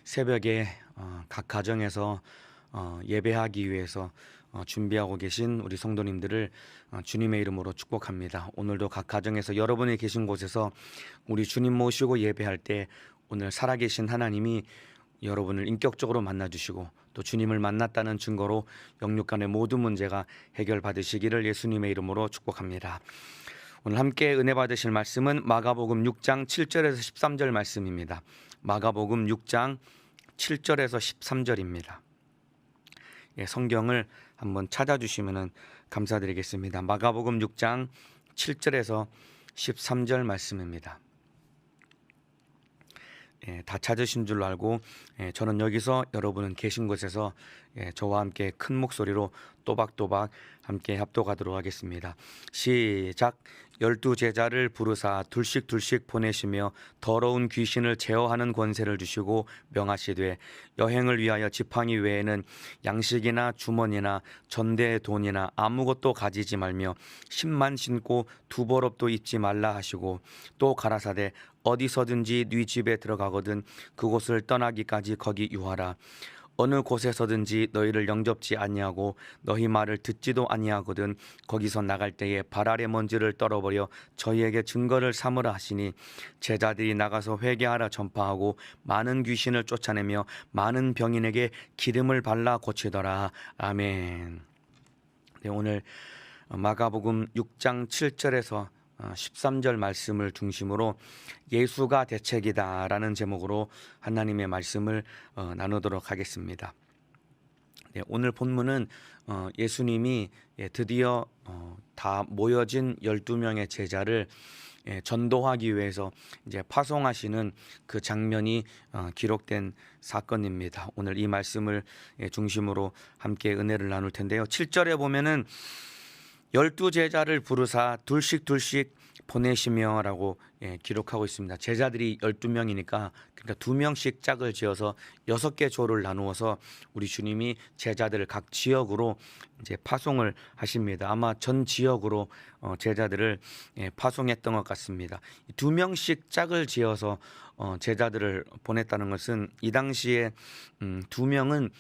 새벽에 각 가정에서 예배하기 위해서 준비하고 계신 우리 성도님들을 주님의 이름으로 축복합니다. 오늘도 각 가정에서 여러분이 계신 곳에서 우리 주님 모시고 예배할 때 오늘 살아계신 하나님이 여러분을 인격적으로 만나주시고 또 주님을 만났다는 증거로 영육 간의 모든 문제가 해결받으시기를 예수님의 이름으로 축복합니다. 오늘 함께 은혜 받으실 말씀은 마가복음 6장 7절에서 13절 말씀입니다. 마가복음 6장 7절에서 13절입니다. 성경을 한번 찾아주시면 감사드리겠습니다. 마가복음 6장 7절에서 13절 말씀입니다. 다 찾으신 줄로 알고 저는 여기서 여러분은 계신 곳에서 저와 함께 큰 목소리로 또박또박 함께 합독하도록 하겠습니다. 시작. 12제자를 부르사 둘씩 보내시며 더러운 귀신을 제어하는 권세를 주시고 명하시되 여행을 위하여 지팡이 외에는 양식이나 주머니나 전대의 돈이나 아무것도 가지지 말며 신만 신고 두벌업도 입지 말라 하시고 또 가라사대 어디서든지 네 집에 들어가거든 그곳을 떠나기까지 거기 유하라. 어느 곳에서든지 너희를 영접지 아니하고 너희 말을 듣지도 아니하거든 거기서 나갈 때에 발 아래 먼지를 떨어버려 저희에게 증거를 삼으라 하시니 제자들이 나가서 회개하라 전파하고 많은 귀신을 쫓아내며 많은 병인에게 기름을 발라 고치더라. 아멘. 오늘 마가복음 6장 7절에서 13절 말씀을 중심으로 예수가 대책이다 라는 제목으로 하나님의 말씀을 나누도록 하겠습니다. 오늘 본문은 예수님이 드디어 다 모여진 12명의 제자를 전도하기 위해서 이제 파송하시는 그 장면이 기록된 사건입니다. 오늘 이 말씀을 중심으로 함께 은혜를 나눌 텐데요. 7절에 보면은 12제자를 부르사 둘씩 보내시며 라고 기록하고 있습니다. 제자들이 12명이니까 그러니까 2명씩 짝을 지어서 6개 조를 나누어서 우리 주님이 제자들을 각 지역으로 이제 파송을 하십니다. 아마 전 지역으로 제자들을 파송했던 것 같습니다. 2명씩 짝을 지어서 제자들을 보냈다는 것은 이 당시에 2명은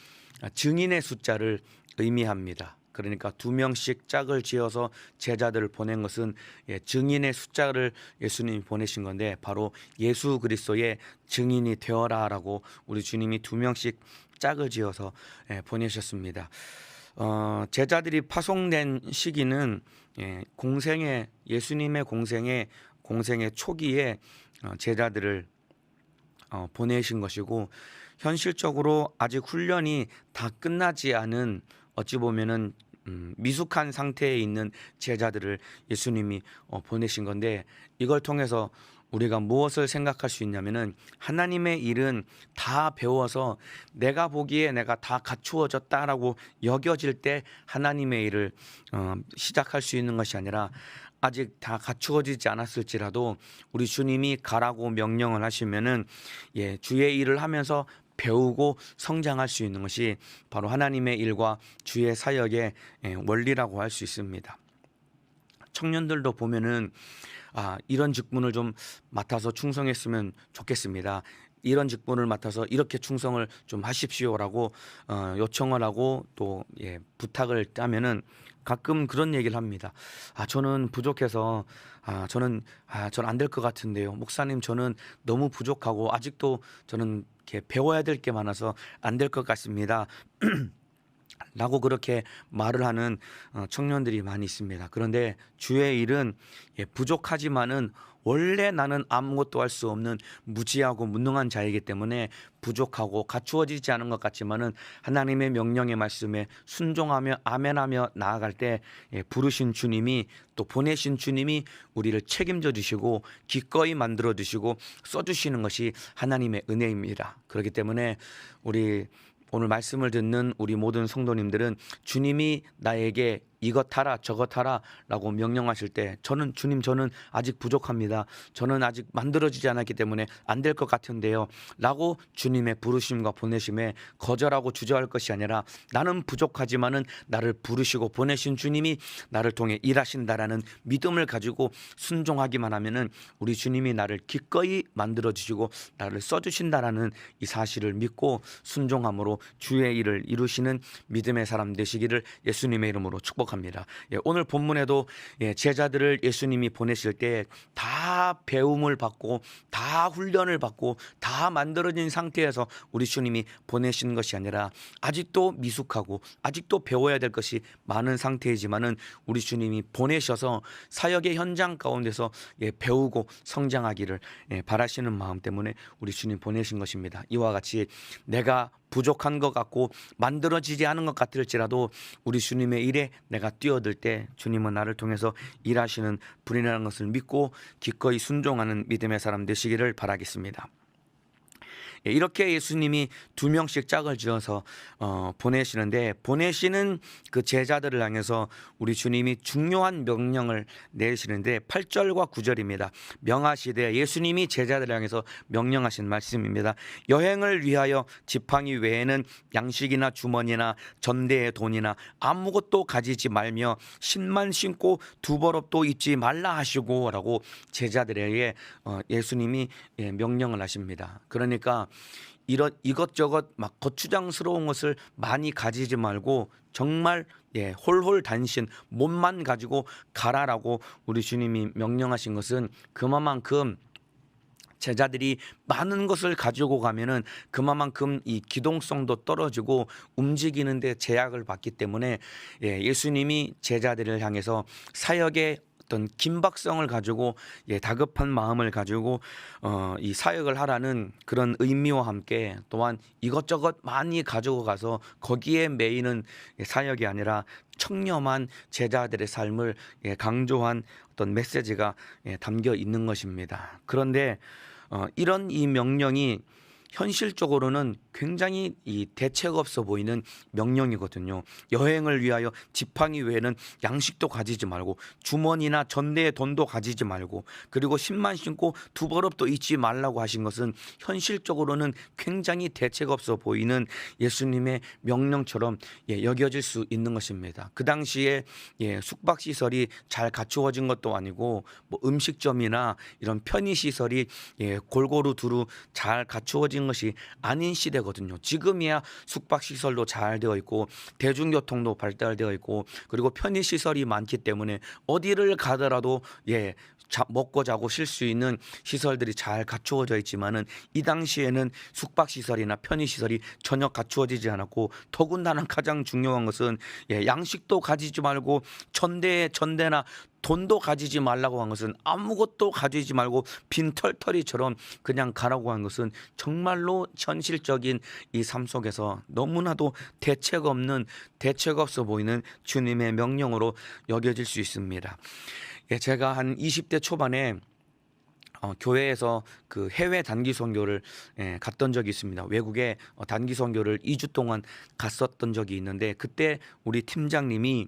증인의 숫자를 의미합니다. 그러니까 2명씩 짝을 지어서 제자들을 보낸 것은 증인의 숫자를 예수님이 보내신 건데 바로 예수 그리스도의 증인이 되어라라고 우리 주님이 2명씩 짝을 지어서 보내셨습니다. 제자들이 파송된 시기는 예수님의 공생의 초기에 제자들을 보내신 것이고 현실적으로 아직 훈련이 다 끝나지 않은 어찌 보면은 미숙한 상태에 있는 제자들을 예수님이 보내신 건데 이걸 통해서 우리가 무엇을 생각할 수 있냐면은 하나님의 일은 다 배워서 내가 보기에 내가 다 갖추어졌다라고 여겨질 때 하나님의 일을 시작할 수 있는 것이 아니라 아직 다 갖추어지지 않았을지라도 우리 주님이 가라고 명령을 하시면은 주의 일을 하면서 배우고 성장할 수 있는 것이 바로 하나님의 일과 주의 사역의 원리라고 할 수 있습니다. 청년들도 보면은 이런 직분을 좀 맡아서 충성했으면 좋겠습니다. 이런 직분을 맡아서 이렇게 충성을 좀 하십시오라고 요청을 하고 또 부탁을 하면은 가끔 그런 얘기를 합니다. 저는 부족해서 저는 안 될 것 같은데요. 목사님 저는 너무 부족하고 아직도 저는 이렇게 배워야 될 게 많아서 안 될 것 같습니다. 라고 그렇게 말을 하는 청년들이 많이 있습니다. 그런데 주의 일은 부족하지만은 원래 나는 아무것도 할 수 없는 무지하고 무능한 자이기 때문에 부족하고 갖추어지지 않은 것 같지만은 하나님의 명령의 말씀에 순종하며 아멘하며 나아갈 때 부르신 주님이 또 보내신 주님이 우리를 책임져 주시고 기꺼이 만들어 주시고 써 주시는 것이 하나님의 은혜입니다. 그렇기 때문에 우리 오늘 말씀을 듣는 우리 모든 성도님들은 주님이 나에게 이것 하라 저것 하라라고 명령하실 때 저는 주님 저는 아직 부족합니다. 저는 아직 만들어지지 않았기 때문에 안 될 것 같은데요 라고 주님의 부르심과 보내심에 거절하고 주저할 것이 아니라 나는 부족하지만은 나를 부르시고 보내신 주님이 나를 통해 일하신다라는 믿음을 가지고 순종하기만 하면은 우리 주님이 나를 기꺼이 만들어 주시고 나를 써 주신다라는 이 사실을 믿고 순종함으로 주의 일을 이루시는 믿음의 사람 되시기를 예수님의 이름으로 축복합니다. 오늘 본문에도 제자들을 예수님이 보내실 때 다 배움을 받고 다 훈련을 받고 다 만들어진 상태에서 우리 주님이 보내신 것이 아니라 아직도 미숙하고 아직도 배워야 될 것이 많은 상태이지만은 우리 주님이 보내셔서 사역의 현장 가운데서 배우고 성장하기를 바라시는 마음 때문에 우리 주님 보내신 것입니다. 이와 같이 내가 부족한 것 같고 만들어지지 않은 것 같을지라도 우리 주님의 일에 내가 뛰어들 때 주님은 나를 통해서 일하시는 분이라는 것을 믿고 기꺼이 순종하는 믿음의 사람 되시기를 바라겠습니다. 이렇게 예수님이 2명씩 짝을 지어서 보내시는데 보내시는 그 제자들을 향해서 우리 주님이 중요한 명령을 내리시는데 8절과 9절입니다. 명하시되 예수님이 제자들을 향해서 명령하신 말씀입니다. 여행을 위하여 지팡이 외에는 양식이나 주머니나 전대의 돈이나 아무것도 가지지 말며 신만 신고 두벌업도 입지 말라 하시고 라고 제자들에게 예수님이 명령을 하십니다. 그러니까 이런 이것저것 막 거추장스러운 것을 많이 가지지 말고 정말 홀홀 단신 몸만 가지고 가라라고 우리 주님이 명령하신 것은 그만큼 제자들이 많은 것을 가지고 가면은 그만큼 이 기동성도 떨어지고 움직이는데 제약을 받기 때문에 예수님이 제자들을 향해서 사역의 어떤 긴박성을 가지고 다급한 마음을 가지고 이 사역을 하라는 그런 의미와 함께 또한 이것저것 많이 가지고 가서 거기에 매이는 사역이 아니라 청렴한 제자들의 삶을 강조한 어떤 메시지가 담겨 있는 것입니다. 그런데 이런 이 명령이 현실적으로는 굉장히 이 대책 없어 보이는 명령이거든요. 여행을 위하여 지팡이 외에는 양식도 가지지 말고 주머니나 전대의 돈도 가지지 말고 그리고 신만 신고 두벌업도 잊지 말라고 하신 것은 현실적으로는 굉장히 대책 없어 보이는 예수님의 명령처럼 여겨질 수 있는 것입니다. 그 당시에 숙박시설이 잘 갖추어진 것도 아니고 뭐 음식점이나 이런 편의시설이 골고루 두루 잘 갖추어진 것이 아닌 시대거든요. 지금이야 숙박시설도 잘 되어 있고 대중교통도 발달되어 있고 그리고 편의시설이 많기 때문에 어디를 가더라도 먹고 자고 쉴 수 있는 시설들이 잘 갖추어져 있지만은 이 당시에는 숙박시설이나 편의시설이 전혀 갖추어지지 않았고 더군다나 가장 중요한 것은 양식도 가지지 말고 전대나 돈도 가지지 말라고 한 것은 아무것도 가지지 말고 빈털터리처럼 그냥 가라고 한 것은 정말로 현실적인 이 삶 속에서 너무나도 대책 없어 보이는 주님의 명령으로 여겨질 수 있습니다. 제가 한 20대 초반에 교회에서 그 해외 단기 선교를 갔던 적이 있습니다. 외국에 단기 선교를 2주 동안 갔었던 적이 있는데 그때 우리 팀장님이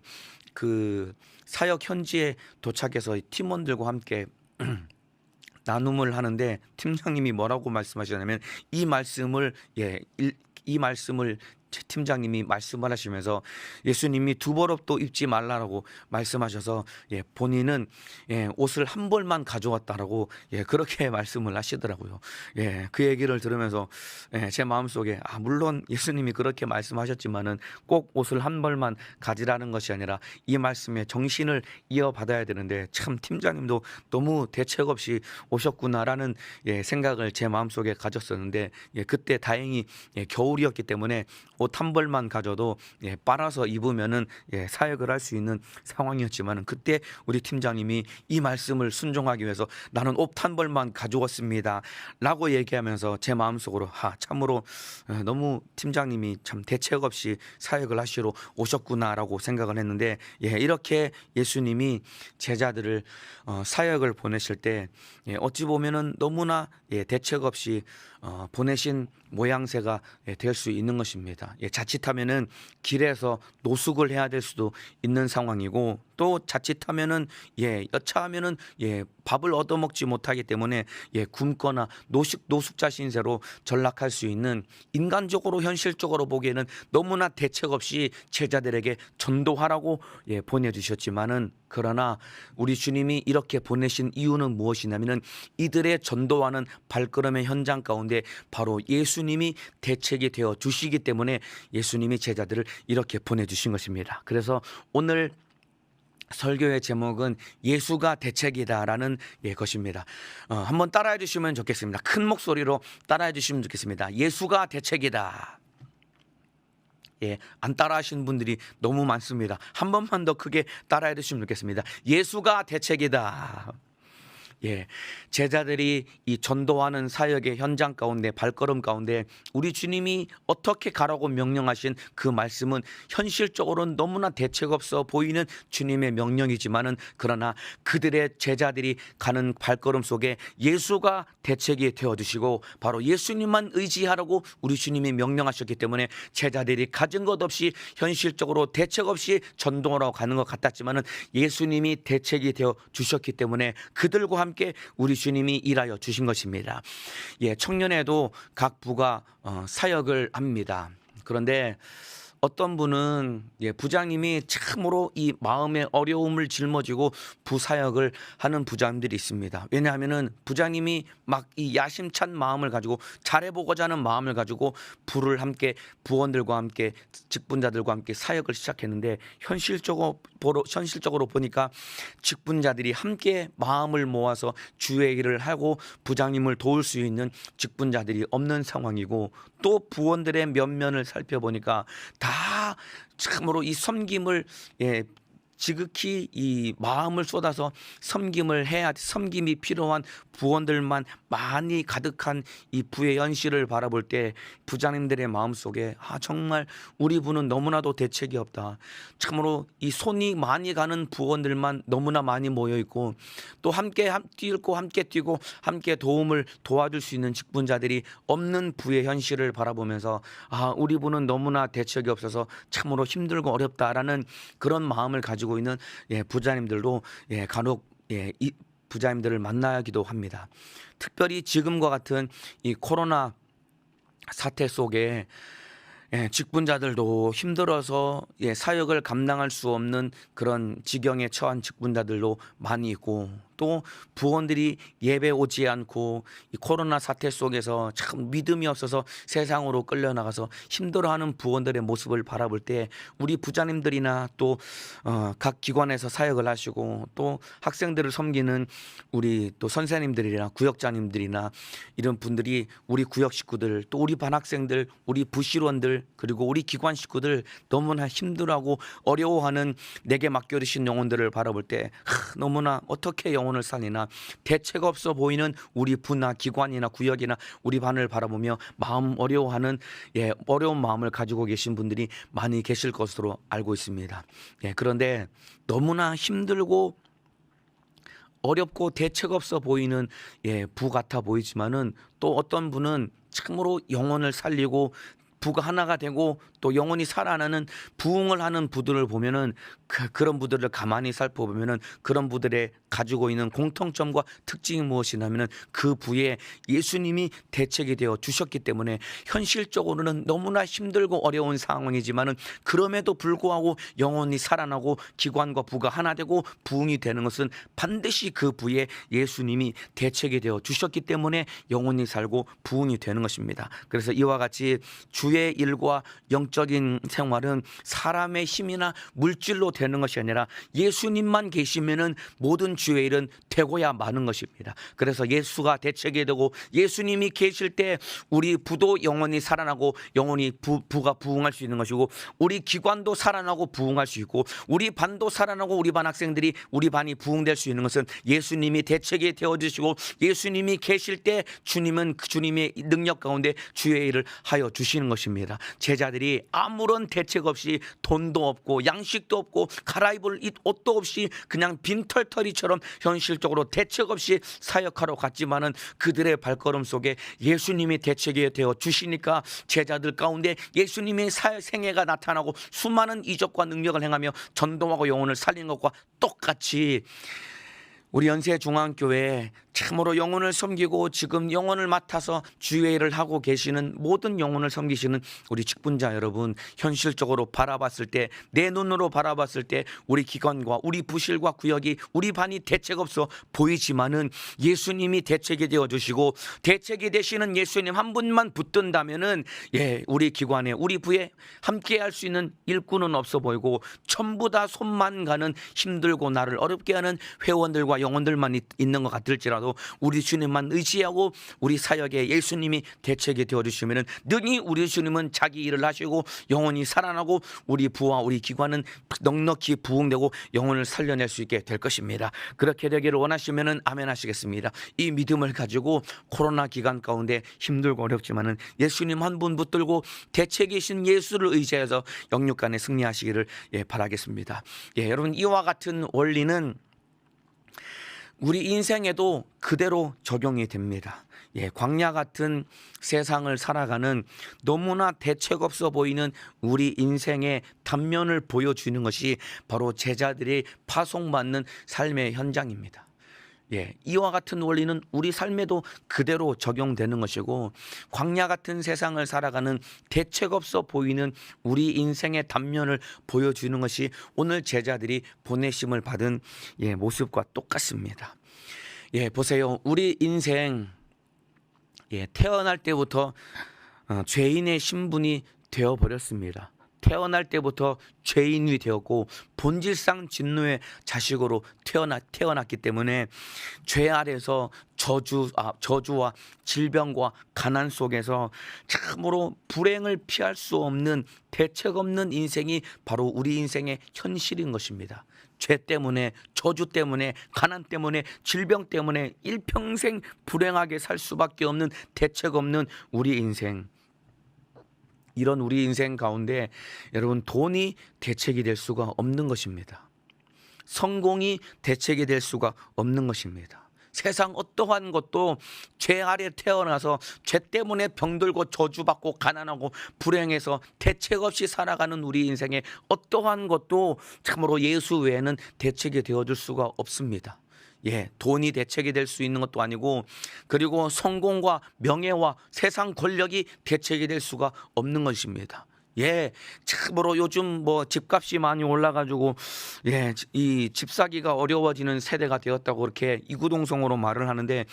그 사역 현지에 도착해서 팀원들과 함께 나눔을 하는데 팀장님이 뭐라고 말씀하시냐면 이 말씀을 팀장님이 말씀을 하시면서 예수님이 두벌업도 입지 말라라고 말씀하셔서 본인은 옷을 한 벌만 가져왔다라고 그렇게 말씀을 하시더라고요. 그 얘기를 들으면서 제 마음속에 물론 예수님이 그렇게 말씀하셨지만은 꼭 옷을 한 벌만 가지라는 것이 아니라 이 말씀에 정신을 이어받아야 되는데 참 팀장님도 너무 대책 없이 오셨구나라는 생각을 제 마음속에 가졌었는데 그때 다행히 겨울이었기 때문에 옷 한 벌만 가져도 빨아서 입으면은 사역을 할 수 있는 상황이었지만은 그때 우리 팀장님이 이 말씀을 순종하기 위해서 나는 옷 한 벌만 가져왔습니다 라고 얘기하면서 제 마음속으로 참으로 너무 팀장님이 참 대책 없이 사역을 하시러 오셨구나라고 생각을 했는데 이렇게 예수님이 제자들을 사역을 보내실 때 어찌 보면은 너무나 대책 없이 보내신 모양새가 될 수 있는 것입니다. 있습니다. 자칫하면은 길에서 노숙을 해야 될 수도 있는 상황이고, 또 자칫하면은 여차하면은 밥을 얻어먹지 못하기 때문에 굶거나 노숙자 신세로 전락할 수 있는, 인간적으로 현실적으로 보기에는 너무나 대책 없이 제자들에게 전도하라고 보내주셨지만은, 그러나 우리 주님이 이렇게 보내신 이유는 무엇이냐면은 이들의 전도하는 발걸음의 현장 가운데 바로 예수님이 대책이 되어 주시기 때문에 예수님이 제자들을 이렇게 보내주신 것입니다. 그래서 오늘 설교의 제목은 예수가 대책이다라는 것입니다. 한번 따라해 주시면 좋겠습니다. 큰 목소리로 따라해 주시면 좋겠습니다. 예수가 대책이다. 안 따라 하시는 분들이 너무 많습니다. 한 번만 더 크게 따라해 주시면 좋겠습니다. 예수가 대책이다. 제자들이 이 전도하는 사역의 현장 가운데, 발걸음 가운데 우리 주님이 어떻게 가라고 명령하신 그 말씀은 현실적으로는 너무나 대책 없어 보이는 주님의 명령이지만은, 그러나 그들의 제자들이 가는 발걸음 속에 예수가 대책이 되어주시고 바로 예수님만 의지하라고 우리 주님이 명령하셨기 때문에 제자들이 가진 것 없이 현실적으로 대책 없이 전도하러 가는 것 같았지만은 예수님이 대책이 되어 주셨기 때문에 그들과 함께 우리 주님이 일하여 주신 것입니다. 청년에도 각 부가 사역을 합니다. 그런데 어떤 분은 부장님이 참으로 이 마음의 어려움을 짊어지고 부사역을 하는 부장님들이 있습니다. 왜냐하면은 부장님이 막 이 야심찬 마음을 가지고 잘해보고자 하는 마음을 가지고 부를 함께, 부원들과 함께, 직분자들과 함께 사역을 시작했는데 현실적으로 보니까 직분자들이 함께 마음을 모아서 주의 일을 하고 부장님을 도울 수 있는 직분자들이 없는 상황이고, 또 부원들의 면면을 살펴보니까 다 참으로 이 섬김을 지극히 이 마음을 쏟아서 섬김을 해야, 섬김이 필요한 부원들만 많이 가득한 이 부의 현실을 바라볼 때 부장님들의 마음속에 정말 우리 부는 너무나도 대책이 없다. 참으로 이 손이 많이 가는 부원들만 너무나 많이 모여 있고, 또 함께 뛰고 함께 도와줄 수 있는 직분자들이 없는 부의 현실을 바라보면서 우리 부는 너무나 대책이 없어서 참으로 힘들고 어렵다라는 그런 마음을 가지고 있는 부자님들도 간혹 이 부자님들을 만나기도 합니다. 특별히 지금과 같은 이 코로나 사태 속에 직분자들도 힘들어서 사역을 감당할 수 없는 그런 지경에 처한 직분자들도 많이 있고, 또 부원들이 예배 오지 않고 이 코로나 사태 속에서 참 믿음이 없어서 세상으로 끌려나가서 힘들어하는 부원들의 모습을 바라볼 때 우리 부자님들이나 또 각 기관에서 사역을 하시고 또 학생들을 섬기는 우리 또 선생님들이나 구역장님들이나 이런 분들이 우리 구역 식구들, 또 우리 반 학생들, 우리 부실원들, 그리고 우리 기관 식구들 너무나 힘들어하고 어려워하는 내게 맡겨주신 영혼들을 바라볼 때 너무나 어떻게 영혼을 살리나 대책 없어 보이는 우리 부나 기관이나 구역이나 우리 반을 바라보며 마음 어려워하는 어려운 마음을 가지고 계신 분들이 많이 계실 것으로 알고 있습니다. 그런데 너무나 힘들고 어렵고 대책 없어 보이는 부 같아 보이지만은, 또 어떤 분은 참으로 영혼을 살리고 부가 하나가 되고 또 영혼이 살아나는 부흥을 하는 부들을 보면은 그런 부들을 가만히 살펴보면은 그런 부들의 가지고 있는 공통점과 특징이 무엇이냐면은 그 부에 예수님이 대책이 되어 주셨기 때문에 현실적으로는 너무나 힘들고 어려운 상황이지만은 그럼에도 불구하고 영혼이 살아나고 기관과 부가 하나 되고 부흥이 되는 것은 반드시 그 부에 예수님이 대책이 되어 주셨기 때문에 영혼이 살고 부흥이 되는 것입니다. 그래서 이와 같이 주의 일과 영적인 생활은 사람의 힘이나 물질로 되는 것이 아니라 예수님만 계시면은 모든 주의 일은 되고야 마는 것입니다. 그래서 예수가 대책이 되고 예수님이 계실 때 우리 부도 영원히 살아나고 영원히 부가 부흥할 수 있는 것이고, 우리 기관도 살아나고 부흥할 수 있고, 우리 반도 살아나고 우리 반 학생들이 우리 반이 부흥될 수 있는 것은 예수님이 대책이 되어주시고 예수님이 계실 때 주님은 그 주님의 능력 가운데 주의 일을 하여 주시는 것입니다. 제자들이 자기들이 아무런 대책 없이 돈도 없고 양식도 없고 갈아입을 옷도 없이 그냥 빈털터리처럼 현실적으로 대책 없이 사역하러 갔지만은 그들의 발걸음 속에 예수님이 대책이 되어 주시니까 제자들 가운데 예수님의 생애가 나타나고 수많은 이적과 능력을 행하며 전도하고 영혼을 살린 것과 똑같이 우리 연세중앙교회에 참으로 영혼을 섬기고 지금 영혼을 맡아서 주회를 하고 계시는 모든 영혼을 섬기시는 우리 직분자 여러분, 현실적으로 바라봤을 때, 내 눈으로 바라봤을 때 우리 기관과 우리 부실과 구역이 우리 반이 대책 없어 보이지만은 예수님이 대책이 되어주시고 대책이 되시는 예수님 한 분만 붙든다면은 우리 기관에 우리 부에 함께 할 수 있는 일꾼은 없어 보이고 전부 다 손만 가는 힘들고 나를 어렵게 하는 회원들과 영혼들만 있는 것 같을지라도 우리 주님만 의지하고 우리 사역에 예수님이 대책이 되어주시면 능히 우리 주님은 자기 일을 하시고 영혼이 살아나고 우리 부와 우리 기관은 넉넉히 부흥되고 영혼을 살려낼 수 있게 될 것입니다. 그렇게 되기를 원하시면 아멘 하시겠습니다. 이 믿음을 가지고 코로나 기간 가운데 힘들고 어렵지만은 예수님 한 분 붙들고 대책이신 예수를 의지해서 영육간에 승리하시기를 바라겠습니다. 여러분, 이와 같은 원리는 우리 인생에도 그대로 적용이 됩니다. 광야 같은 세상을 살아가는 너무나 대책 없어 보이는 우리 인생의 단면을 보여주는 것이 바로 제자들이 파송받는 삶의 현장입니다. 이와 같은 원리는 우리 삶에도 그대로 적용되는 것이고, 광야 같은 세상을 살아가는 대책 없어 보이는 우리 인생의 단면을 보여주는 것이 오늘 제자들이 보내심을 받은 모습과 똑같습니다. 보세요. 우리 인생 태어날 때부터 죄인의 신분이 되어버렸습니다. 태어날 때부터 죄인이 되었고 본질상 진노의 자식으로 태어났기 때문에 죄 아래서 저주와 질병과 가난 속에서 참으로 불행을 피할 수 없는 대책 없는 인생이 바로 우리 인생의 현실인 것입니다. 죄 때문에, 저주 때문에, 가난 때문에, 질병 때문에 일평생 불행하게 살 수밖에 없는 대책 없는 우리 인생. 이런 우리 인생 가운데 여러분, 돈이 대책이 될 수가 없는 것입니다. 성공이 대책이 될 수가 없는 것입니다. 세상 어떠한 것도 죄 아래 태어나서 죄 때문에 병들고 저주받고 가난하고 불행해서 대책 없이 살아가는 우리 인생에 어떠한 것도 참으로 예수 외에는 대책이 되어줄 수가 없습니다. 돈이 대책이 될 수 있는 것도 아니고, 그리고 성공과 명예와 세상 권력이 대책이 될 수가 없는 것입니다. 참으로 요즘 집값이 많이 올라가지고 이 집 사기가 어려워지는 세대가 되었다고 그렇게 이구동성으로 말을 하는데,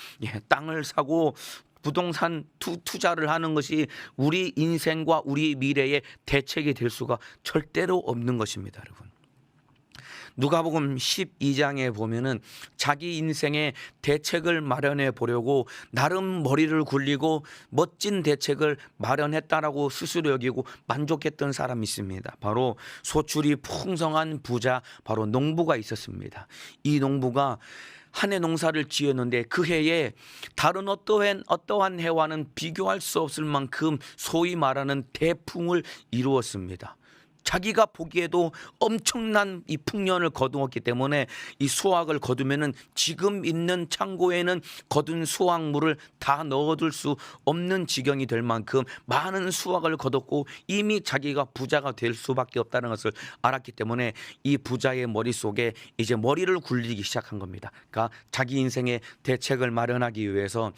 땅을 사고 부동산 투자를 하는 것이 우리 인생과 우리 미래의 대책이 될 수가 절대로 없는 것입니다, 여러분. 누가복음 12장에 보면은 자기 인생의 대책을 마련해 보려고 나름 머리를 굴리고 멋진 대책을 마련했다라고 스스로 여기고 만족했던 사람이 있습니다. 바로 소출이 풍성한 부자, 바로 농부가 있었습니다. 이 농부가 한 해 농사를 지었는데 그 해에 다른 어떠한 해와는 비교할 수 없을 만큼 소위 말하는 대풍을 이루었습니다. 자기가 보기에도 엄청난 이 풍년을 거두었기 때문에 이 수확을 거두면은 지금 있는 창고에는 거둔 수확물을 다 넣어둘 수 없는 지경이 될 만큼 많은 수확을 거뒀고 이미 자기가 부자가 될 수밖에 없다는 것을 알았기 때문에 이 부자의 머릿속에 이제 머리를 굴리기 시작한 겁니다. 그러니까 자기 인생의 대책을 마련하기 위해서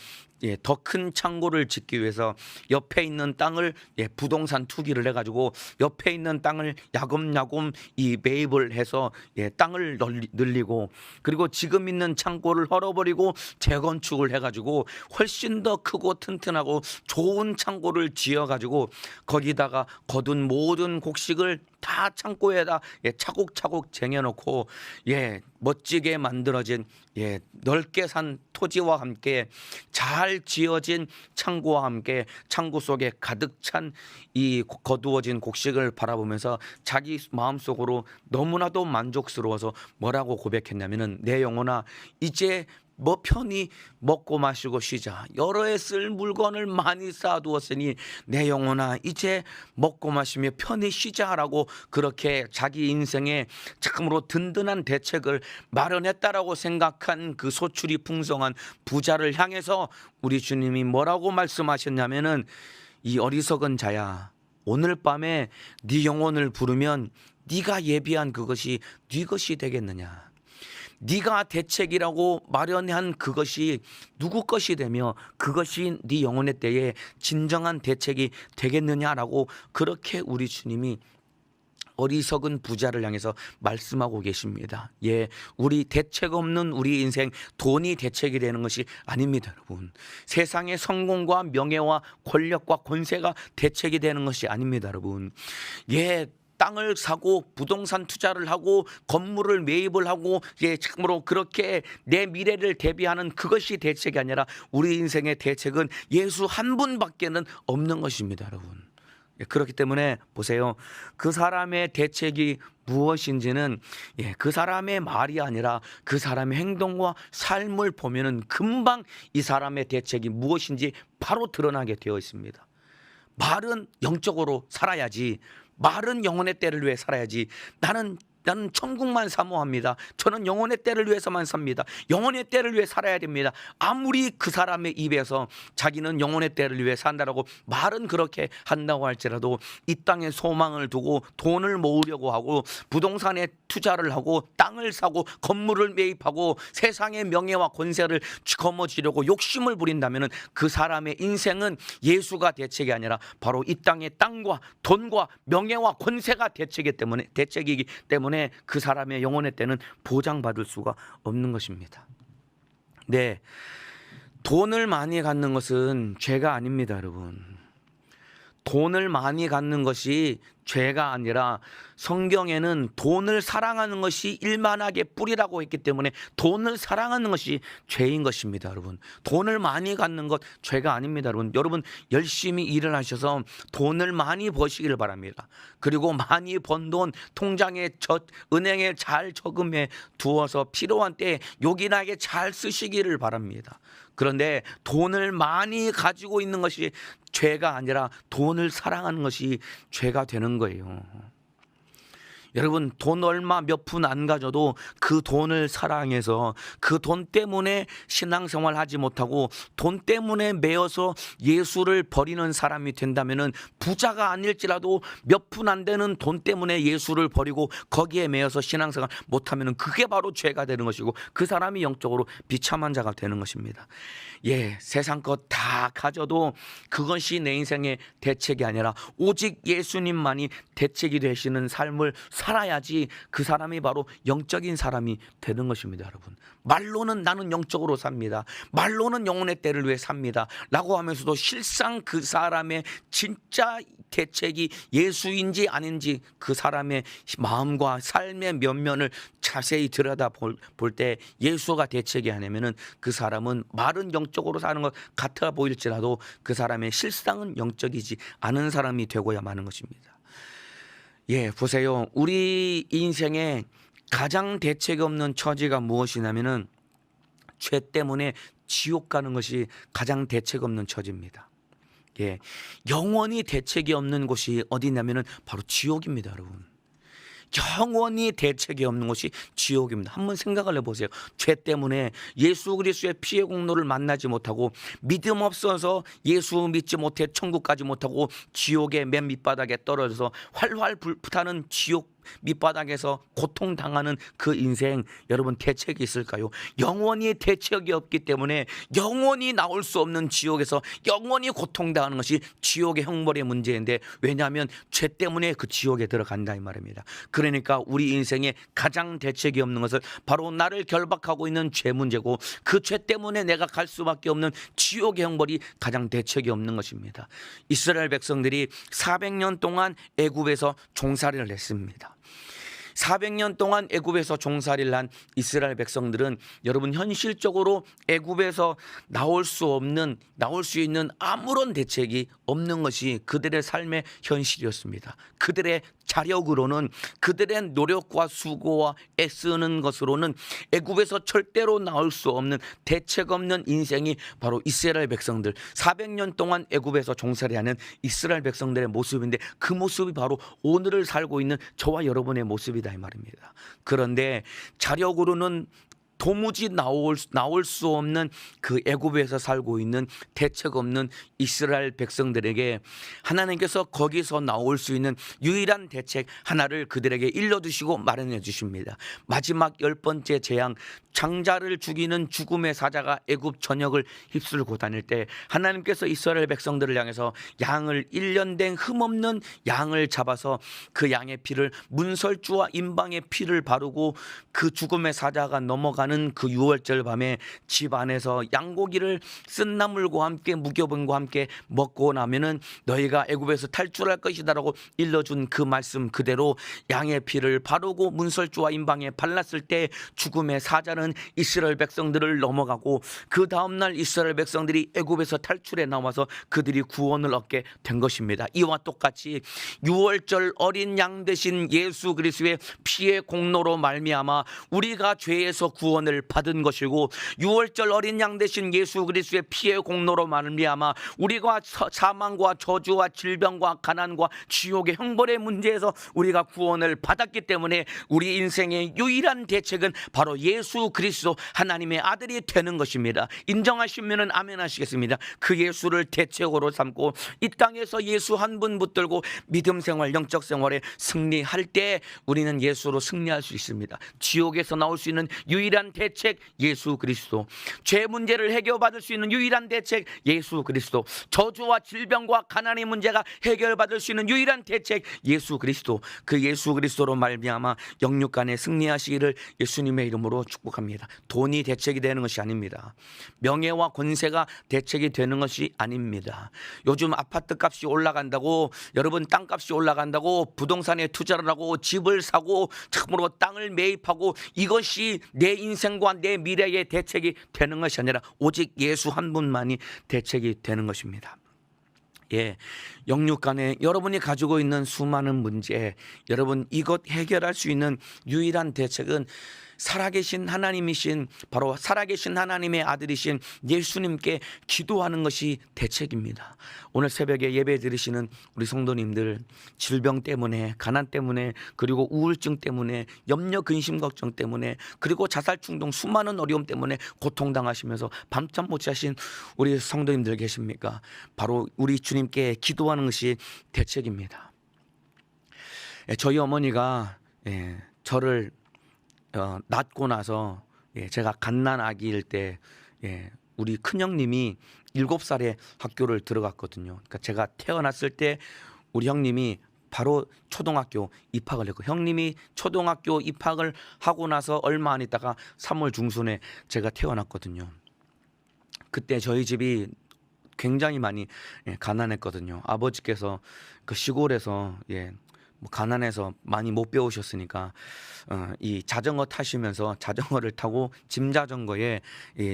더 큰 창고를 짓기 위해서 옆에 있는 땅을 부동산 투기를 해가지고 옆에 있는 땅을 야금야금 이 매입을 해서 땅을 늘리고, 그리고 지금 있는 창고를 헐어버리고 재건축을 해가지고 훨씬 더 크고 튼튼하고 좋은 창고를 지어가지고 거기다가 거둔 모든 곡식을 다 창고에다 차곡차곡 쟁여놓고 멋지게 만들어진 넓게 산 토지와 함께 잘 지어진 창고와 함께 창고 속에 가득 찬 이 거두어진 곡식을 바라보면서 자기 마음속으로 너무나도 만족스러워서 뭐라고 고백했냐면은, 내 영혼아, 이제 뭐 편히 먹고 마시고 쉬자. 여러 해 쓸 물건을 많이 쌓아두었으니 내 영혼아 이제 먹고 마시며 편히 쉬자라고 그렇게 자기 인생에 참으로 든든한 대책을 마련했다라고 생각한 그 소출이 풍성한 부자를 향해서 우리 주님이 뭐라고 말씀하셨냐면은 이 어리석은 자야, 오늘 밤에 네 영혼을 부르면 네가 예비한 그것이 네 것이 되겠느냐. 네가 대책이라고 마련한 그것이 누구 것이 되며 그것이 네 영혼의 때에 진정한 대책이 되겠느냐라고 그렇게 우리 주님이 어리석은 부자를 향해서 말씀하고 계십니다. 예, 우리 대책 없는 우리 인생, 돈이 대책이 되는 것이 아닙니다, 여러분. 세상의 성공과 명예와 권력과 권세가 대책이 되는 것이 아닙니다, 여러분. 예, 땅을 사고 부동산 투자를 하고 건물을 매입을 하고 참으로 그렇게 내 미래를 대비하는 그것이 대책이 아니라 우리 인생의 대책은 예수 한 분밖에는 없는 것입니다, 여러분. 그렇기 때문에 보세요. 그 사람의 대책이 무엇인지는 그 사람의 말이 아니라 그 사람의 행동과 삶을 보면은 금방 이 사람의 대책이 무엇인지 바로 드러나게 되어 있습니다. 말은 영적으로 살아야지, 말은 영혼의 때를 위해 살아야지, 나는 천국만 사모합니다. 저는 영혼의 때를 위해서만 삽니다. 영혼의 때를 위해 살아야 됩니다. 아무리 그 사람의 입에서 자기는 영혼의 때를 위해 산다라고 말은 그렇게 한다고 할지라도 이 땅에 소망을 두고 돈을 모으려고 하고 부동산에 투자를 하고 땅을 사고 건물을 매입하고 세상의 명예와 권세를 거머쥐려고 욕심을 부린다면 그 사람의 인생은 예수가 대책이 아니라 바로 이 땅의 땅과 돈과 명예와 권세가 대책이기 때문에 그 사람의 영혼의 때는 보장받을 수가 없는 것입니다. 네, 돈을 많이 갖는 것은 죄가 아닙니다, 여러분. 돈을 많이 갖는 것이 죄가 아니라 성경에는 돈을 사랑하는 것이 일만하게 뿌리라고 했기 때문에 돈을 사랑하는 것이 죄인 것입니다, 여러분. 돈을 많이 갖는 것 죄가 아닙니다, 여러분. 여러분 열심히 일을 하셔서 돈을 많이 버시기를 바랍니다. 그리고 많이 번 돈 통장에 은행에 잘 저금해 두어서 필요한 때에 요긴하게 잘 쓰시기를 바랍니다. 그런데 돈을 많이 가지고 있는 것이 죄가 아니라 돈을 사랑하는 것이 죄가 되는 거예요. 여러분 돈 얼마 몇 푼 안 가져도 그 돈을 사랑해서 그 돈 때문에 신앙생활 하지 못하고 돈 때문에 매여서 예수를 버리는 사람이 된다면은 부자가 아닐지라도 몇 푼 안 되는 돈 때문에 예수를 버리고 거기에 매여서 신앙생활 못하면은 그게 바로 죄가 되는 것이고 그 사람이 영적으로 비참한 자가 되는 것입니다. 예, 세상 것 다 가져도 그것이 내 인생의 대책이 아니라 오직 예수님만이 대책이 되시는 삶을 살아야지 그 사람이 바로 영적인 사람이 되는 것입니다, 여러분. 말로는 나는 영적으로 삽니다. 말로는 영혼의 때를 위해 삽니다. 라고 하면서도 실상 그 사람의 진짜 대책이 예수인지 아닌지 그 사람의 마음과 삶의 면면을 자세히 들여다 볼 때 예수가 대책이 아니면은 그 사람은 말은 영적으로 사는 것 같아 보일지라도 그 사람의 실상은 영적이지 않은 사람이 되고야 마는 것입니다. 예, 보세요. 우리 인생에 가장 대책이 없는 처지가 무엇이냐면은 죄 때문에 지옥 가는 것이 가장 대책 없는 처지입니다. 예, 영원히 대책이 없는 곳이 어디냐면은 바로 지옥입니다, 여러분. 영원히 대책이 없는 것이 지옥입니다. 한번 생각을 해보세요. 죄 때문에 예수 그리스도의 피의 공로를 만나지 못하고 믿음 없어서 예수 믿지 못해 천국 가지 못하고 지옥의 맨 밑바닥에 떨어져서 활활 불타는 지옥 밑바닥에서 고통당하는 그 인생, 여러분 대책이 있을까요? 영원히 대책이 없기 때문에 영원히 나올 수 없는 지옥에서 영원히 고통당하는 것이 지옥의 형벌의 문제인데, 왜냐하면 죄 때문에 그 지옥에 들어간다 이 말입니다. 그러니까 우리 인생에 가장 대책이 없는 것은 바로 나를 결박하고 있는 죄 문제고, 그 죄 때문에 내가 갈 수밖에 없는 지옥의 형벌이 가장 대책이 없는 것입니다. 이스라엘 백성들이 400년 동안 애굽에서 종살이를 했습니다. 400년 동안 애굽에서 종살이를 한 이스라엘 백성들은 여러분 현실적으로 애굽에서 나올 수 있는 아무런 대책이 없는 것이 그들의 삶의 현실이었습니다. 그들의 자력으로는, 그들의 노력과 수고와 애쓰는 것으로는 애굽에서 절대로 나올 수 없는 대책 없는 인생이 바로 이스라엘 백성들, 400년 동안 애굽에서 종살이하는 이스라엘 백성들의 모습인데, 그 모습이 바로 오늘을 살고 있는 저와 여러분의 모습이다 이 말입니다. 그런데 자력으로는 도무지 나올 수 없는 그 애굽에서 살고 있는 대책 없는 이스라엘 백성들에게 하나님께서 거기서 나올 수 있는 유일한 대책 하나를 그들에게 일러주시고 마련해 주십니다. 마지막 10번째 재앙, 장자를 죽이는 죽음의 사자가 애굽 전역을 휩쓸고 다닐 때 하나님께서 이스라엘 백성들을 향해서 양을 1년 된 흠없는 양을 잡아서 그 양의 피를, 문설주와 임방의 피를 바르고 그 죽음의 사자가 넘어가는 그 6월절 밤에 집 안에서 양고기를 쓴나물과 함께 무교분과 함께 먹고 나면은 너희가 애굽에서 탈출할 것이다라고 일러준 그 말씀 그대로 양의 피를 바르고 문설주와 임방에 발랐을 때 죽음의 사자는 이스라엘 백성들을 넘어가고, 그 다음날 이스라엘 백성들이 애굽에서 탈출해 나와서 그들이 구원을 얻게 된 것입니다. 이와 똑같이 6월절 어린 양 대신 예수 그리스도의 피의 공로로 말미암아 우리가 죄에서 구원을 받은 것이고, 6월절 어린 양 대신 예수 그리스도의 피의 공로로 말미암아 우리가 사망과 저주와 질병과 가난과 지옥의 형벌의 문제에서 우리가 구원을 받았기 때문에 우리 인생의 유일한 대책은 바로 예수 그리스도 하나님의 아들이 되는 것입니다. 인정하시면 아멘 하시겠습니다. 그 예수를 대책으로 삼고 이 땅에서 예수 한 분 붙들고 믿음 생활, 영적 생활에 승리할 때 우리는 예수로 승리할 수 있습니다. 지옥에서 나올 수 있는 유일한 대책 예수 그리스도, 죄 문제를 해결받을 수 있는 유일한 대책 예수 그리스도, 저주와 질병과 가난의 문제가 해결받을 수 있는 유일한 대책 예수 그리스도, 그 예수 그리스도로 말미암아 영육간에 승리하시기를 예수님의 이름으로 축복합니다. 돈이 대책이 되는 것이 아닙니다. 명예와 권세가 대책이 되는 것이 아닙니다. 요즘 아파트 값이 올라간다고, 여러분 땅값이 올라간다고 부동산에 투자를 하고 집을 사고 참으로 땅을 매입하고 이것이 내 인생과 내 미래의 대책이 되는 것이 아니라 오직 예수 한 분만이 대책이 되는 것입니다. 영육간에 여러분이 가지고 있는 수많은 문제, 여러분 이것 해결할 수 있는 유일한 대책은 살아계신 하나님이신, 바로 살아계신 하나님의 아들이신 예수님께 기도하는 것이 대책입니다. 오늘 새벽에 예배 드리시는 우리 성도님들, 질병 때문에, 가난 때문에, 그리고 우울증 때문에, 염려 근심 걱정 때문에, 그리고 자살 충동, 수많은 어려움 때문에 고통당하시면서 밤잠 못 자신 우리 성도님들 계십니까? 바로 우리 주님께 기도하는 것이 대책입니다. 저희 어머니가 저를 낳고 나서 제가 갓난 아기일 때 우리 큰형님이 7살에 학교를 들어갔거든요. 그러니까 제가 태어났을 때 우리 형님이 바로 초등학교 입학을 했고, 형님이 초등학교 입학을 하고 나서 얼마 안 있다가 3월 중순에 제가 태어났거든요. 그때 저희 집이 굉장히 많이 가난했거든요. 아버지께서 그 시골에서 뭐 가난해서 많이 못 배우셨으니까 이 자전거 타시면서 자전거를 타고 짐 자전거에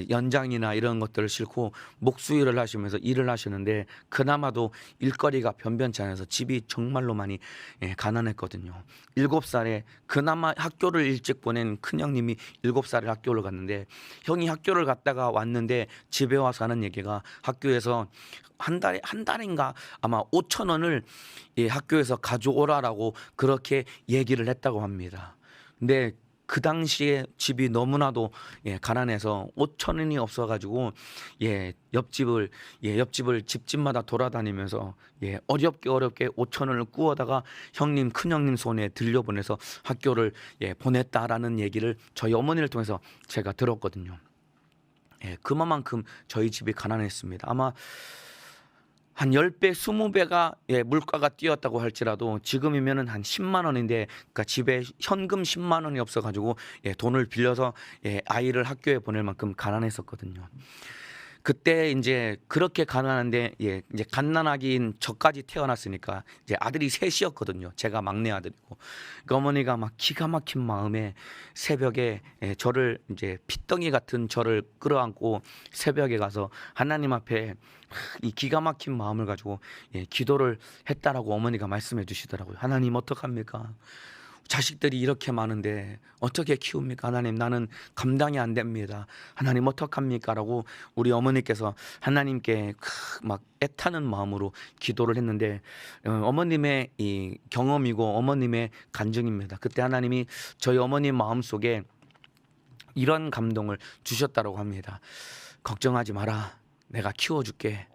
연장이나 이런 것들을 싣고 목수일을 하시면서 일을 하시는데, 그나마도 일거리가 변변치 않아서 집이 정말로 많이 가난했거든요. 7살에 그나마 학교를 일찍 보낸 큰형님이 7살에 학교를 갔는데, 형이 학교를 갔다가 왔는데 집에 와서 하는 얘기가, 학교에서 한 달인가 아마 5,000원을 학교에서 가져오라라고 그렇게 얘기를 했다고 합니다. 근데 그 당시에 집이 너무나도 가난해서 5,000원이 없어가지고 옆집을 집집마다 돌아다니면서 어렵게 5,000원을 구워다가 큰형님 손에 들려보내서 학교를 보냈다라는 얘기를 저희 어머니를 통해서 제가 들었거든요. 그만큼 저희 집이 가난했습니다. 아마 한 10배, 20배가 물가가 뛰었다고 할지라도 지금이면은 한 10만 원인데, 그러니까 집에 현금 10만 원이 없어가지고 돈을 빌려서 아이를 학교에 보낼 만큼 가난했었거든요. 그때 이제 그렇게 가난한데 이제 갓난아기인 저까지 태어났으니까 이제 아들이 셋이었거든요. 제가 막내 아들이고. 그 어머니가 막 기가 막힌 마음에 새벽에 저를 이제 핏덩이 같은 저를 끌어안고 새벽에 가서 하나님 앞에 이 기가 막힌 마음을 가지고 기도를 했다라고 어머니가 말씀해 주시더라고요. 하나님 어떡합니까? 자식들이 이렇게 많은데 어떻게 키웁니까? 하나님, 나는 감당이 안 됩니다. 하나님 어떡합니까? 라고 우리 어머니께서 하나님께 막 애타는 마음으로 기도를 했는데 어머님의 이 경험이고 어머님의 간증입니다. 그때 하나님이 저희 어머니 마음속에 이런 감동을 주셨다고 합니다. 걱정하지 마라. 내가 키워줄게.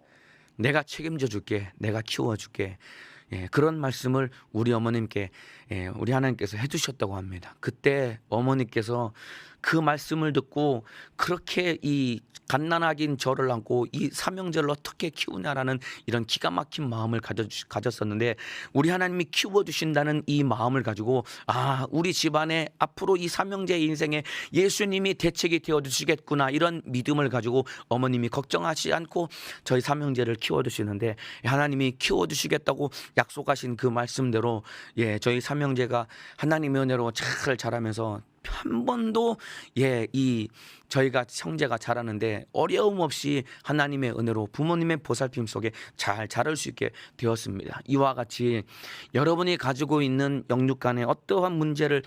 내가 책임져 줄게. 내가 키워줄게. 그런 말씀을 우리 어머님께 우리 하나님께서 해주셨다고 합니다. 그때 어머니께서 그 말씀을 듣고 그렇게 이 갓난아기인 저를 안고 이 삼형제를 어떻게 키우냐라는 이런 기가 막힌 마음을 가졌었는데 우리 하나님이 키워주신다는 이 마음을 가지고 우리 집안에 앞으로 이 삼형제의 인생에 예수님이 대책이 되어주시겠구나 이런 믿음을 가지고 어머님이 걱정하지 않고 저희 삼형제를 키워주시는데 하나님이 키워주시겠다고 약속하신 그 말씀대로 저희 삼형제가 하나님의 은혜로 잘 자라면서 한 번도 이 저희가 형제가 자라는데 어려움 없이 하나님의 은혜로 부모님의 보살핌 속에 잘 자랄 수 있게 되었습니다. 이와 같이 여러분이 가지고 있는 영육 간에 어떠한 문제를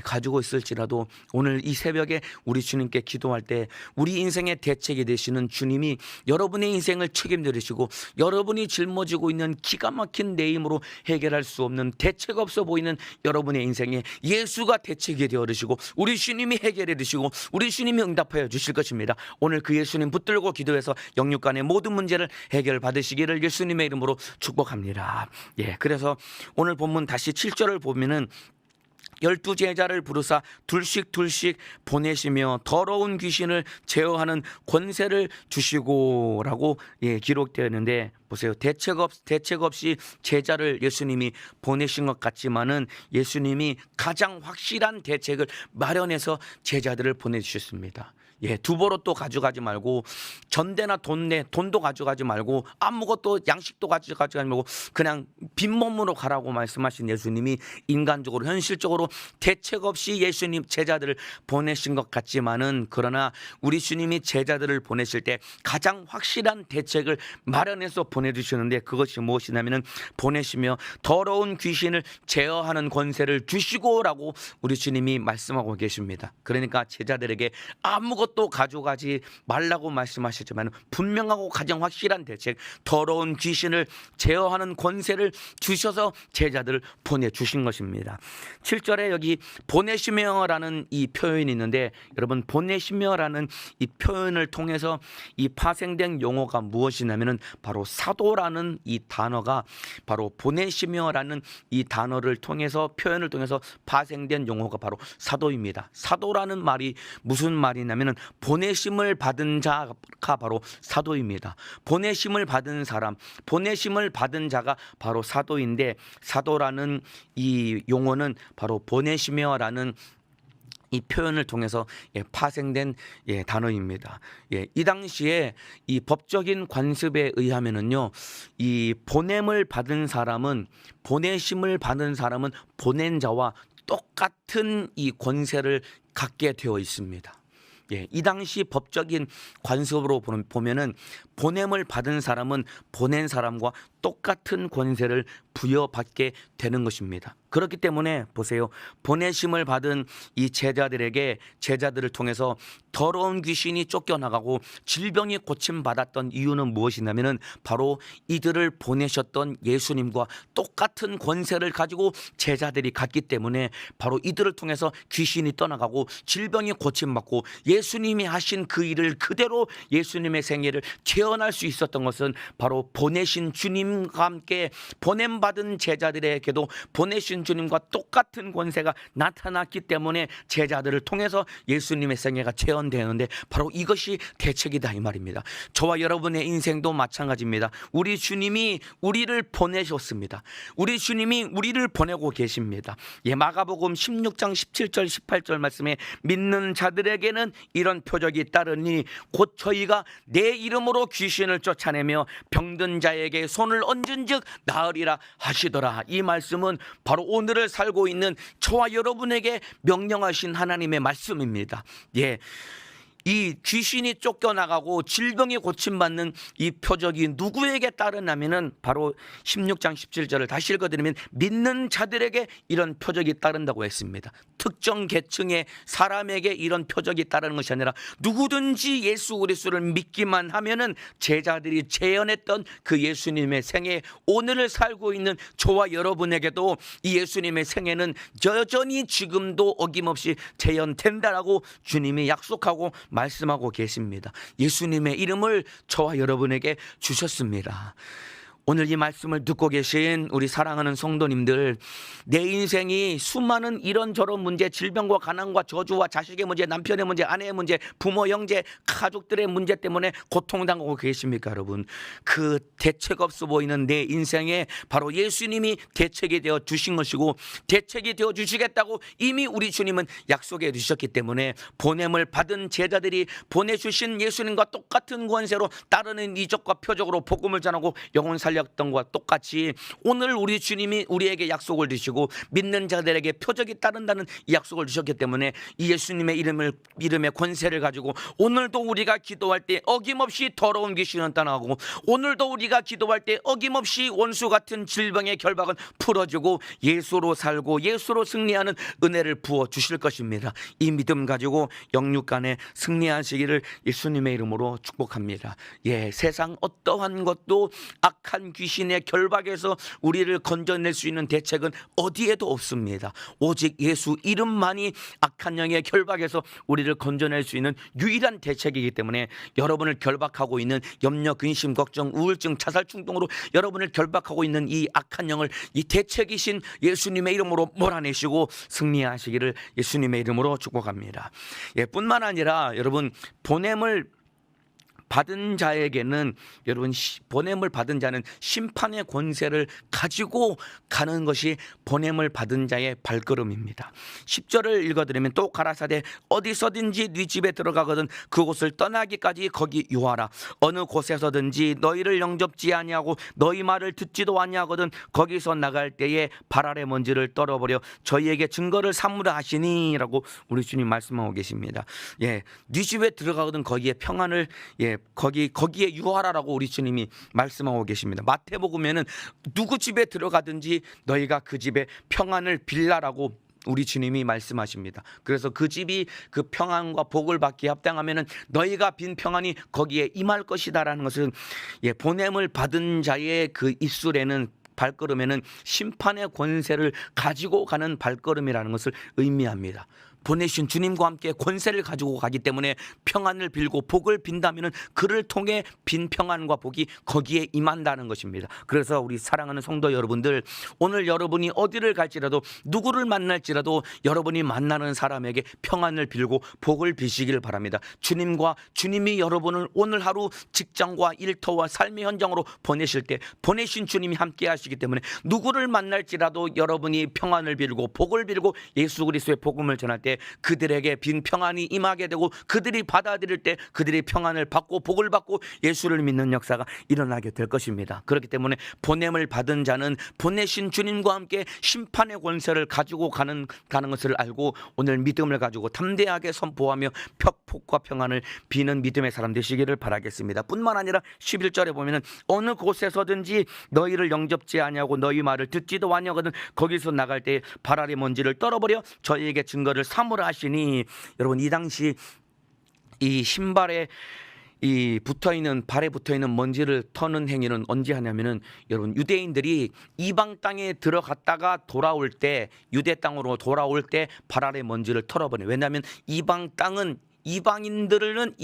가지고 있을지라도 오늘 이 새벽에 우리 주님께 기도할 때 우리 인생의 대책이 되시는 주님이 여러분의 인생을 책임지시고 여러분이 짊어지고 있는 기가 막힌 내 힘으로 해결할 수 없는 대책 없어 보이는 여러분의 인생에 예수가 대책이 되어주시고 우리 주님이 해결해 주시고 우리 주님이 응답하여 주실 것입니다. 오늘 그 예수님 붙들고 기도해서 영육 간의 모든 문제를 해결 받으시기를 예수님의 이름으로 축복합니다. 그래서 오늘 본문 다시 7절을 보면은 12제자를 부르사 둘씩 보내시며 더러운 귀신을 제어하는 권세를 주시고라고 기록되어 있는데 보세요. 대책 없이 제자를 예수님이 보내신 것 같지만은 예수님이 가장 확실한 대책을 마련해서 제자들을 보내주셨습니다. 두보로 가져가지 말고 전대나 돈도 가져가지 말고 아무것도 양식도 가져가지 말고 그냥 빈몸으로 가라고 말씀하신 예수님이 인간적으로 현실적으로 대책 없이 예수님 제자들을 보내신 것 같지만은 그러나 우리 주님이 제자들을 보내실 때 가장 확실한 대책을 마련해서 보내주시는데 그것이 무엇이냐면은 보내시며 더러운 귀신을 제어하는 권세를 주시고라고 우리 주님이 말씀하고 계십니다. 그러니까 제자들에게 아무것도 가져가지 말라고 말씀하셨지만 분명하고 가장 확실한 대책 더러운 귀신을 제어하는 권세를 주셔서 제자들을 보내주신 것입니다. 7절에 여기 보내시며라는 이 표현이 있는데 여러분 보내시며라는 이 표현을 통해서 이 파생된 용어가 무엇이냐면은 바로 사도라는 이 단어가 바로 보내시며라는 이 단어를 통해서 표현을 통해서 파생된 용어가 바로 사도입니다. 사도라는 말이 무슨 말이냐면은 보내심을 받은 자가 바로 사도입니다. 보내심을 받은 사람, 보내심을 받은 자가 바로 사도인데 사도라는 이 용어는 바로 보내시며라는 이 표현을 통해서 파생된 단어입니다. 이 당시에 이 법적인 관습에 의하면은요, 이 보냄을 받은 사람은 보내심을 받은 사람은 보낸 자와 똑같은 이 권세를 갖게 되어 있습니다. 이 당시 법적인 관습으로 보면은 보냄을 받은 사람은 보낸 사람과 똑같은 권세를 부여받게 되는 것입니다. 그렇기 때문에 보세요. 보내심을 받은 이 제자들을 통해서 더러운 귀신이 쫓겨나가고 질병이 고침받았던 이유는 무엇이냐면은 바로 이들을 보내셨던 예수님과 똑같은 권세를 가지고 제자들이 갔기 때문에 바로 이들을 통해서 귀신이 떠나가고 질병이 고침받고 예수님이 하신 그 일을 그대로 예수님의 생애를 재현할 수 있었던 것은 바로 보내신 주님과 함께 보냄받은 받은 제자들에게도 보내신 주님과 똑같은 권세가 나타났기 때문에 제자들을 통해서 예수님의 생애가 재현되는데 바로 이것이 대책이다 이 말입니다. 저와 여러분의 인생도 마찬가지입니다. 우리 주님이 우리를 보내셨습니다. 우리 주님이 우리를 보내고 계십니다. 마가복음 16장 17절 18절 말씀에 믿는 자들에게는 이런 표적이 따르니 곧 저희가 내 이름으로 귀신을 쫓아내며 병든 자에게 손을 얹은즉 나으리라 하시더라. 이 말씀은 바로 오늘을 살고 있는 저와 여러분에게 명령하신 하나님의 말씀입니다. 이 귀신이 쫓겨나가고 질병이 고침받는 이 표적이 누구에게 따르냐면은 바로 16장 17절을 다시 읽어드리면 믿는 자들에게 이런 표적이 따른다고 했습니다. 특정 계층의 사람에게 이런 표적이 따르는 것이 아니라 누구든지 예수 그리스도를 믿기만 하면은 제자들이 재현했던 그 예수님의 생애, 오늘을 살고 있는 저와 여러분에게도 이 예수님의 생애는 여전히 지금도 어김없이 재현된다라고 주님이 약속하고 말씀하고 계십니다. 예수님의 이름을 저와 여러분에게 주셨습니다. 오늘 이 말씀을 듣고 계신 우리 사랑하는 성도님들, 내 인생이 수많은 이런저런 문제, 질병과 가난과 저주와 자식의 문제, 남편의 문제, 아내의 문제, 부모, 형제, 가족들의 문제 때문에 고통당하고 계십니까 여러분? 그 대책 없어 보이는 내 인생에 바로 예수님이 대책이 되어 주신 것이고 대책이 되어 주시겠다고 이미 우리 주님은 약속해 주셨기 때문에 보냄을 받은 제자들이 보내주신 예수님과 똑같은 권세로 따르는 이적과 표적으로 복음을 전하고 영혼 살렸던 것과 똑같이 오늘 우리 주님이 우리에게 약속을 주시고 믿는 자들에게 표적이 따른다는 이 약속을 주셨기 때문에 이 예수님의 이름의 권세를 가지고 오늘도 우리가 기도할 때 어김없이 더러운 귀신은 떠나고 오늘도 우리가 기도할 때 어김없이 원수 같은 질병의 결박은 풀어주고 예수로 살고 예수로 승리하는 은혜를 부어 주실 것입니다. 이 믿음 가지고 영육간에 승리하시기를 예수님의 이름으로 축복합니다. 세상 어떠한 것도 악한 귀신의 결박에서 우리를 건져낼 수 있는 대책은 어디에도 없습니다. 오직 예수 이름만이 악한 영의 결박에서 우리를 건져낼 수 있는 유일한 대책이기 때문에 여러분을 결박하고 있는 염려, 근심, 걱정, 우울증, 자살 충동으로 여러분을 결박하고 있는 이 악한 영을 이 대책이신 예수님의 이름으로 몰아내시고 승리하시기를 예수님의 이름으로 축복합니다. 뿐만 아니라 여러분, 보냄을 받은 자에게는 여러분 보냄을 받은 자는 심판의 권세를 가지고 가는 것이 보냄을 받은 자의 발걸음입니다. 10절을 읽어드리면 또 가라사대 어디서든지 네 집에 들어가거든 그곳을 떠나기까지 거기 유하라. 어느 곳에서든지 너희를 영접지 아니하고 너희 말을 듣지도 아니하거든 거기서 나갈 때에 발 아래 먼지를 떨어버려 저희에게 증거를 삼으라 하시니라고 우리 주님 말씀하고 계십니다. 네 집에 들어가거든 거기에 평안을 거기에 유하라라고 우리 주님이 말씀하고 계십니다. 마태복음에는 누구 집에 들어가든지 너희가 그 집에 평안을 빌라라고 우리 주님이 말씀하십니다. 그래서 그 집이 그 평안과 복을 받기에 합당하면은 너희가 빈 평안이 거기에 임할 것이다라는 것은 보냄을 받은 자의 그 입술에는 발걸음에는 심판의 권세를 가지고 가는 발걸음이라는 것을 의미합니다. 보내신 주님과 함께 권세를 가지고 가기 때문에 평안을 빌고 복을 빈다면 그를 통해 빈 평안과 복이 거기에 임한다는 것입니다. 그래서 우리 사랑하는 성도 여러분들, 오늘 여러분이 어디를 갈지라도 누구를 만날지라도 여러분이 만나는 사람에게 평안을 빌고 복을 비시길 바랍니다. 주님이 여러분을 오늘 하루 직장과 일터와 삶의 현장으로 보내실 때 보내신 주님이 함께 하시기 때문에 누구를 만날지라도 여러분이 평안을 빌고 복을 빌고 예수 그리스도의 복음을 전할 때 그들에게 빈 평안이 임하게 되고 그들이 받아들일 때 그들이 평안을 받고 복을 받고 예수를 믿는 역사가 일어나게 될 것입니다. 그렇기 때문에 보냄을 받은 자는 보내신 주님과 함께 심판의 권세를 가지고 가는 것을 알고 오늘 믿음을 가지고 담대하게 선포하며 복과 평안을 비는 믿음의 사람 되시기를 바라겠습니다. 뿐만 아니라 11절에 보면은 어느 곳에서든지 너희를 영접지 아니하고 너희 말을 듣지도 아니하거든 거기서 나갈 때 발 아래 먼지를 떨어버려 저희에게 증거를 삼으라 하시니, 여러분 이 당시 이 신발에 발에 붙어있는 먼지를 터는 행위는 언제 하냐면은 여러분 유대인들이 이방 땅에 들어갔다가 돌아올 때 유대 땅으로 돌아올 때 발 아래 먼지를 털어버려요. 왜냐하면 이방 땅은 이방인들은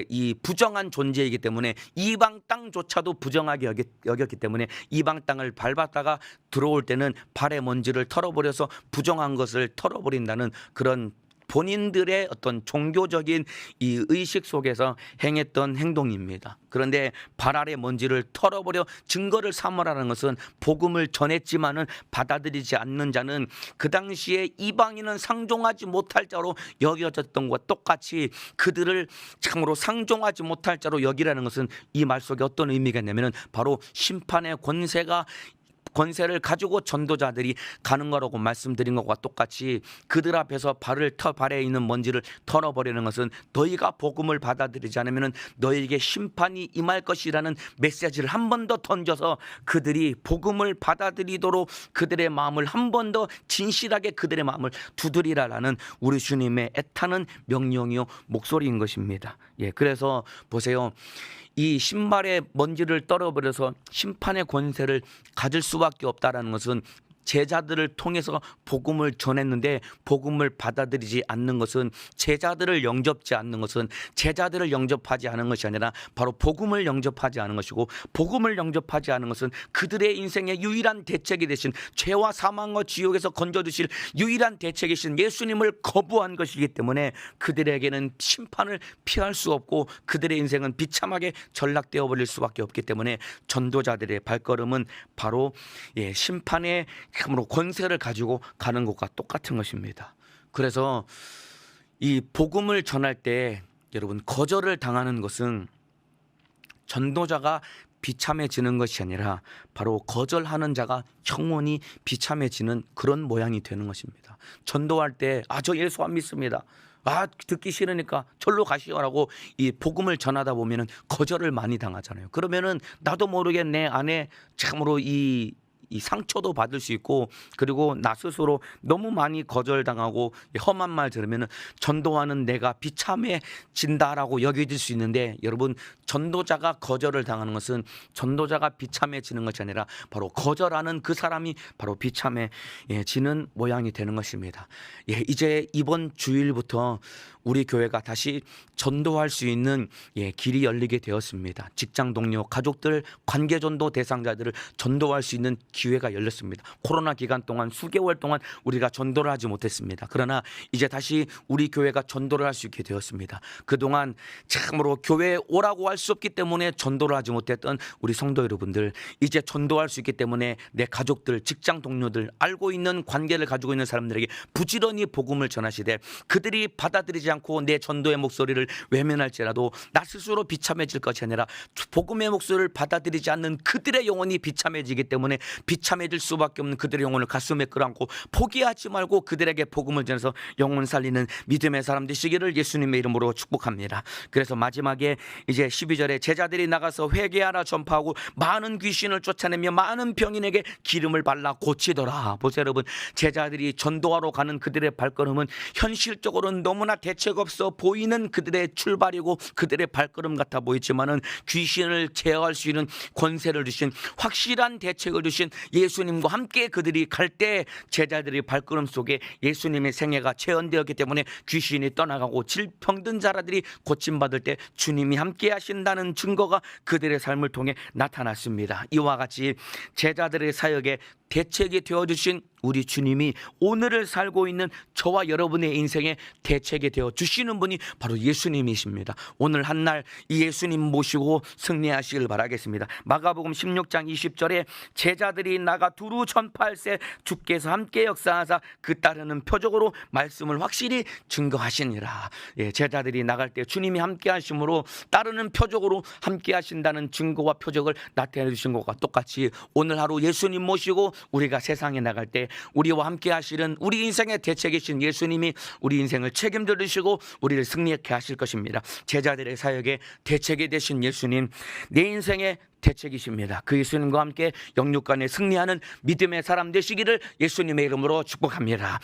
이 부정한 존재이기 때문에 이방 땅조차도 부정하게 여겼기 때문에 이방 땅을 밟았다가 들어올 때는 발의 먼지를 털어버려서 부정한 것을 털어버린다는 그런 본인들의 어떤 종교적인 이 의식 속에서 행했던 행동입니다. 그런데 발 아래 먼지를 털어버려 증거를 삼으라는 것은 복음을 전했지만은 받아들이지 않는 자는 그 당시에 이방인은 상종하지 못할 자로 여겨졌던 것과 똑같이 그들을 참으로 상종하지 못할 자로 여기라는 것은 이 말 속에 어떤 의미가 있냐면은 바로 심판의 권세를 가지고 전도자들이 가는 거라고 말씀드린 것과 똑같이 그들 앞에서 발에 있는 먼지를 털어버리는 것은 너희가 복음을 받아들이지 않으면 너희에게 심판이 임할 것이라는 메시지를 한 번 더 던져서 그들이 복음을 받아들이도록 그들의 마음을 한 번 더 진실하게 그들의 마음을 두드리라라는 우리 주님의 애타는 명령이요 목소리인 것입니다. 그래서 보세요. 이 신발의 먼지를 떨어버려서 심판의 권세를 가질 수밖에 없다라는 것은 제자들을 통해서 복음을 전했는데 복음을 받아들이지 않는 것은 제자들을 영접하지 않은 것이 아니라 바로 복음을 영접하지 않은 것이고, 복음을 영접하지 않은 것은 그들의 인생의 유일한 대책이 되신 죄와 사망과 지옥에서 건져주실 유일한 대책이신 예수님을 거부한 것이기 때문에 그들에게는 심판을 피할 수 없고 그들의 인생은 비참하게 전락되어 버릴 수밖에 없기 때문에 전도자들의 발걸음은 바로 심판의 참으로 권세를 가지고 가는 것과 똑같은 것입니다. 그래서 이 복음을 전할 때 여러분 거절을 당하는 것은 전도자가 비참해지는 것이 아니라 바로 거절하는 자가 영원히 비참해지는 그런 모양이 되는 것입니다. 전도할 때 저 예수 안 믿습니다. 듣기 싫으니까 절로 가시오라고 이 복음을 전하다 보면은 거절을 많이 당하잖아요. 그러면은 나도 모르게 내 안에 참으로 이 상처도 받을 수 있고, 그리고 나 스스로 너무 많이 거절당하고 험한 말 들으면 전도하는 내가 비참해진다라고 여겨질 수 있는데, 여러분 전도자가 거절을 당하는 것은 전도자가 비참해지는 것이 아니라 바로 거절하는 그 사람이 바로 비참해지는 모양이 되는 것입니다. 이제 이번 주일부터 우리 교회가 다시 전도할 수 있는 길이 열리게 되었습니다. 직장 동료, 가족들, 관계전도 대상자들을 전도할 수 있는 기회가 열렸습니다. 코로나 기간 동안 수개월 동안 우리가 전도를 하지 못했습니다. 그러나 이제 다시 우리 교회가 전도를 할 수 있게 되었습니다. 그동안 참으로 교회에 오라고 할 수 없기 때문에 전도를 하지 못했던 우리 성도 여러분들, 이제 전도할 수 있기 때문에 내 가족들, 직장 동료들, 알고 있는 관계를 가지고 있는 사람들에게 부지런히 복음을 전하시되 그들이 받아들이지 않고 내 전도의 목소리를 외면할지라도 나 스스로 비참해질 것이 아니라 복음의 목소리를 받아들이지 않는 그들의 영혼이 비참해지기 때문에 비참해질 수밖에 없는 그들의 영혼을 가슴에 끌어안고 포기하지 말고 그들에게 복음을 전해서 영혼 살리는 믿음의 사람 되시기를 예수님의 이름으로 축복합니다. 그래서 마지막에 이제 12절에 제자들이 나가서 회개하라 전파하고 많은 귀신을 쫓아내며 많은 병인에게 기름을 발라 고치더라. 보세요 여러분, 제자들이 전도하러 가는 그들의 발걸음은 현실적으로는 너무나 대책 없어 보이는 그들의 출발이고 그들의 발걸음 같아 보이지만은 귀신을 제어할 수 있는 권세를 주신 확실한 대책을 주신 예수님과 함께 그들이 갈 때 제자들의 발걸음 속에 예수님의 생애가 체현되었기 때문에 귀신이 떠나가고 질병든 자라들이 고침받을 때 주님이 함께 하신다는 증거가 그들의 삶을 통해 나타났습니다. 이와 같이 제자들의 사역에 대책이 되어주신 우리 주님이 오늘을 살고 있는 저와 여러분의 인생에 대책이 되어 주시는 분이 바로 예수님이십니다. 오늘 한날 이 예수님 모시고 승리하시길 바라겠습니다. 마가복음 16장 20절에 제자들이 나가 두루 전파할세 주께서 함께 역사하사 그 따르는 표적으로 말씀을 확실히 증거하시니라. 제자들이 나갈 때 주님이 함께 하심으로 따르는 표적으로 함께 하신다는 증거와 표적을 나타내 주신 것과 똑같이 오늘 하루 예수님 모시고 우리가 세상에 나갈 때 우리와 함께 하시는 우리 인생의 대책이신 예수님이 우리 인생을 책임져 주시고 우리를 승리하게 하실 것입니다. 제자들의 사역에 대책이 되신 예수님, 내 인생의 대책이십니다. 그 예수님과 함께 영육간에 승리하는 믿음의 사람 되시기를 예수님의 이름으로 축복합니다.